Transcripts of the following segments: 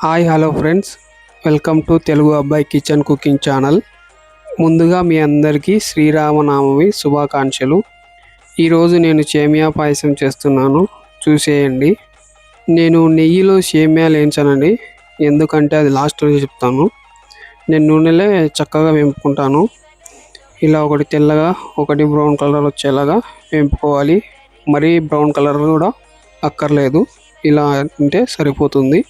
Hi hello friends, welcome to Telugu అబ్బాయి kitchen cooking channel. ముందుగా మీ అందరికీ శ్రీరామనవమి శుభాకాంక్షలు. ఈరోజు నేను సేమియా పాయసం చేస్తున్నాను, చూసేయండి. నేను నెయ్యిలో సేమియాలు వేయించానండి, ఎందుకంటే అది లాస్ట్లో చెప్తాను. నేను నూనెలే చక్కగా వేపుకుంటాను. ఇలా ఒకటి తెల్లగా ఒకటి బ్రౌన్ కలర్ వచ్చేలాగా వేపుకోవాలి. మరీ బ్రౌన్ కలర్ కూడా అక్కర్లేదు, ఇలా అంటే సరిపోతుంది.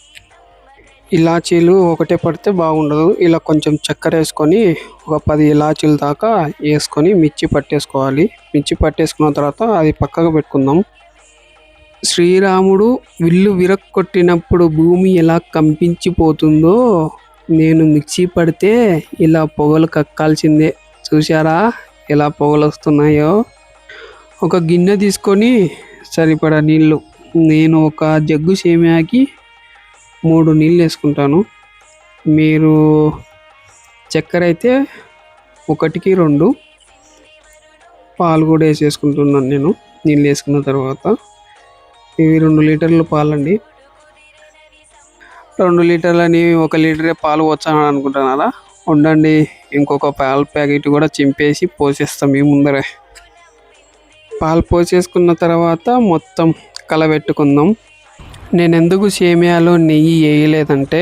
ఇలాచీలు ఒకటే పడితే బాగుండదు. ఇలా కొంచెం చక్కెర వేసుకొని ఒక 10 ఇలాచీల దాకా వేసుకొని మిర్చి పట్టేసుకోవాలి. మిర్చి పట్టేసుకున్న తర్వాత అది పక్కకు పెట్టుకుందాం. శ్రీరాముడు విల్లు విరక్కొట్టినప్పుడు భూమి ఎలా కంపించిపోతుందో, నేను మిక్సీ పడితే ఇలా పొగలు కక్కాల్సిందే. చూసారా ఎలా పొగలు వస్తున్నాయో? ఒక గిన్నె తీసుకొని సరిపడా నీళ్ళు, నేను ఒక జగ్గు సేమియాకి 3 నీళ్ళు వేసుకుంటాను. మీరు చక్కెర అయితే 1కి 2 పాలు కూడా వేసేసుకుంటున్నాను. నేను నీళ్ళు వేసుకున్న తర్వాత ఇవి 2 లీటర్ల పాలండి. 2 లీటర్లని 1 లీటరే పాలు వచ్చాను అనుకుంటున్నారా? ఉండండి, ఇంకొక పాల ప్యాకెట్ కూడా చింపేసి పోసేస్తాం ఈ ముందరే. పాలు పోసేసుకున్న తర్వాత మొత్తం కలబెట్టుకుందాం. నేను ఎందుకు సేమియాలో నెయ్యి వేయలేదంటే,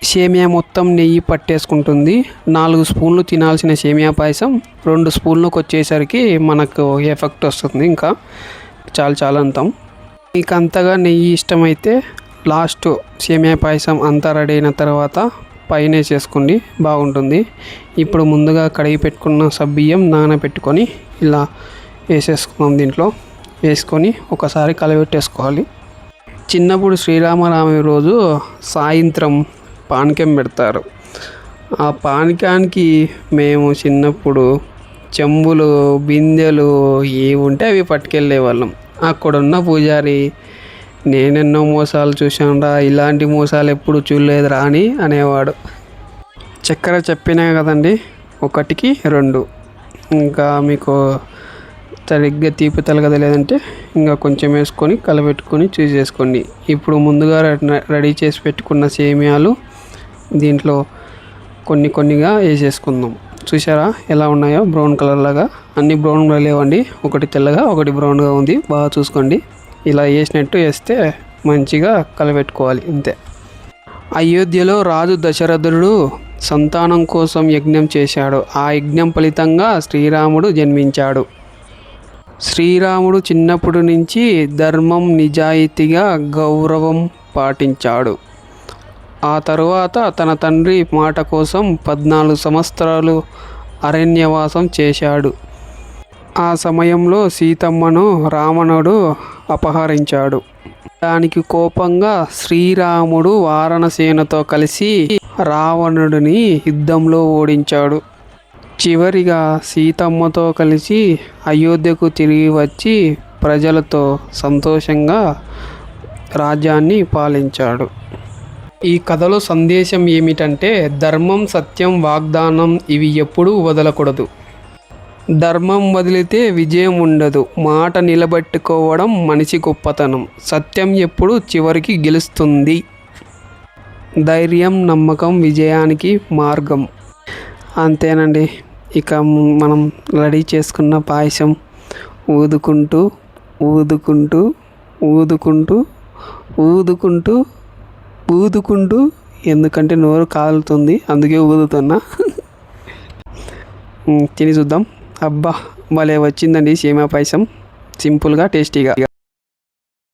సేమియా మొత్తం నెయ్యి పట్టేసుకుంటుంది. 4 స్పూన్లు తినాల్సిన సేమియా పాయసం 2 స్పూన్లకు వచ్చేసరికి మనకు ఎఫెక్ట్ వస్తుంది. ఇంకా చాలా అంతాం. మీకు అంతగా నెయ్యి ఇష్టమైతే లాస్ట్ సేమియా పాయసం అంతా రెడీ అయిన తర్వాత పైన వేసేసుకోండి, బాగుంటుంది. ఇప్పుడు ముందుగా కడిగి పెట్టుకున్న సబ్బియ్యం నానబెట్టుకొని ఇలా వేసేసుకుందాం. దీంట్లో వేసుకొని ఒకసారి కలబెట్టేసుకోవాలి. చిన్నప్పుడు శ్రీరామనవమి రోజు సాయంత్రం పానకం పెడతారు. ఆ పానకానికి మేము చిన్నప్పుడు చెంబులు బిందెలు ఏవి ఉంటే అవి పట్టుకెళ్ళే వాళ్ళం. అక్కడున్న పూజారి, నేనెన్నో మోసాలు చూశానురా, ఇలాంటి మోసాలు ఎప్పుడు చూడలేదురా అని అనేవాడు. చక్కెర చెప్పినా కదండి, 1కి 2. ఇంకా మీకు సరిగ్గా తీపి తలగదలేదంటే ఇంకా కొంచెం వేసుకొని కలబెట్టుకొని చూసేసుకోండి. ఇప్పుడు ముందుగా రెడీ చేసి పెట్టుకున్న సేమియాలు దీంట్లో కొన్నిగా వేసేసుకుందాం. చూసారా ఎలా ఉన్నాయో? బ్రౌన్ కలర్ లాగా. అన్ని బ్రౌన్గా లేవండి, ఒకటి తెల్లగా ఒకటి బ్రౌన్గా ఉంది. బాగా చూసుకోండి. ఇలా వేసినట్టు వేస్తే మంచిగా కలబెట్టుకోవాలి, అంతే. అయోధ్యలో రాజు దశరథుడు సంతానం కోసం యజ్ఞం చేశాడు. ఆ యజ్ఞం ఫలితంగా శ్రీరాముడు జన్మించాడు. శ్రీరాముడు చిన్నప్పటి నుంచి ధర్మం, నిజాయితీగా గౌరవం పాటించాడు. ఆ తరువాత తన తండ్రి మాట కోసం 14 సంవత్సరాలు అరణ్యవాసం చేశాడు. ఆ సమయంలో సీతమ్మను రావణుడు అపహరించాడు. దానికి కోపంగా శ్రీరాముడు వారణసేనతో కలిసి రావణుడిని యుద్ధంలో ఓడించాడు. చివరిగా సీతమ్మతో కలిసి అయోధ్యకు తిరిగి వచ్చి ప్రజలతో సంతోషంగా రాజ్యాన్ని పాలించాడు. ఈ కథలో సందేశం ఏమిటంటే, ధర్మం, సత్యం, వాగ్దానం ఇవి ఎప్పుడూ వదలకూడదు. ధర్మం వదిలితే విజయం ఉండదు. మాట నిలబెట్టుకోవడం మనిషి గొప్పతనం. సత్యం ఎప్పుడు చివరికి గెలుస్తుంది. ధైర్యం, నమ్మకం విజయానికి మార్గం. అంతేనండి. ఇక మనం రెడీ చేసుకున్న పాయసం ఊదుకుంటూ ఊదుకుంటూ ఊదుకుంటూ ఊదుకుంటూ ఊదుకుంటూ, ఎందుకంటే నోరు కాలుతుంది, అందుకే ఊదుతున్నా. తిని చూద్దాం. అబ్బా భలే వచ్చిందండి సేమియా పాయసం, సింపుల్గా టేస్టీగా.